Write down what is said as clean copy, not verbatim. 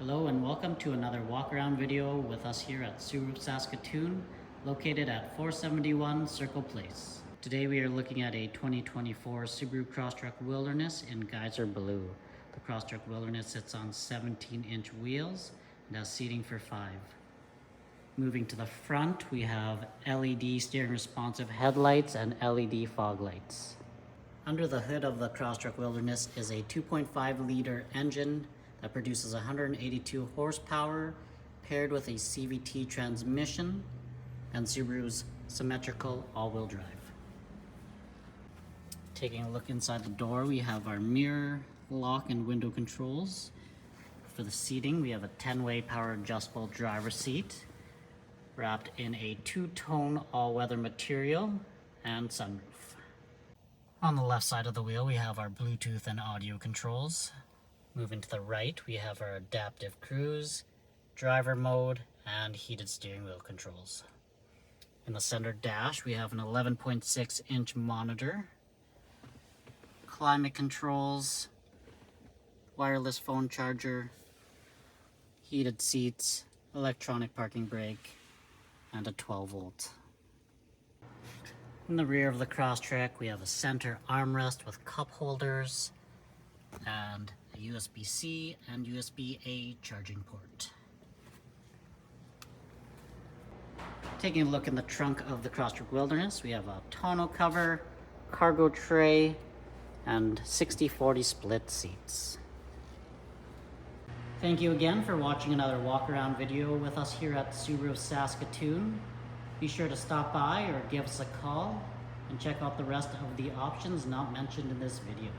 Hello and welcome to another walk around video with us here at Subaru Saskatoon, located at 471 Circle Place. Today we are looking at a 2024 Subaru Crosstrek Wilderness in Geyser Blue. The Crosstrek Wilderness sits on 17-inch wheels and has seating for 5. Moving to the front, we have LED steering responsive headlights and LED fog lights. Under the hood of the Crosstrek Wilderness is a 2.5-liter engine that produces 182 horsepower, paired with a CVT transmission and Subaru's Symmetrical all-wheel drive. Taking a look inside the door, we have our mirror, lock, and window controls. For the seating, we have a 10-way power adjustable driver's seat, wrapped in a two-tone all-weather material and sunroof. On the left side of the wheel, we have our Bluetooth and audio controls. Moving to the right, we have our adaptive cruise, driver mode, and heated steering wheel controls. In the center dash, we have an 11.6-inch monitor, climate controls, wireless phone charger, heated seats, electronic parking brake, and a 12-volt. In the rear of the Crosstrek, we have a center armrest with cup holders and a USB-C and USB-A charging port. Taking a look in the trunk of the Crosstrek Wilderness, we have a tonneau cover, cargo tray, and 60/40 split seats. Thank you again for watching another walk around video with us here at Subaru Saskatoon. Be sure to stop by or give us a call and check out the rest of the options not mentioned in this video.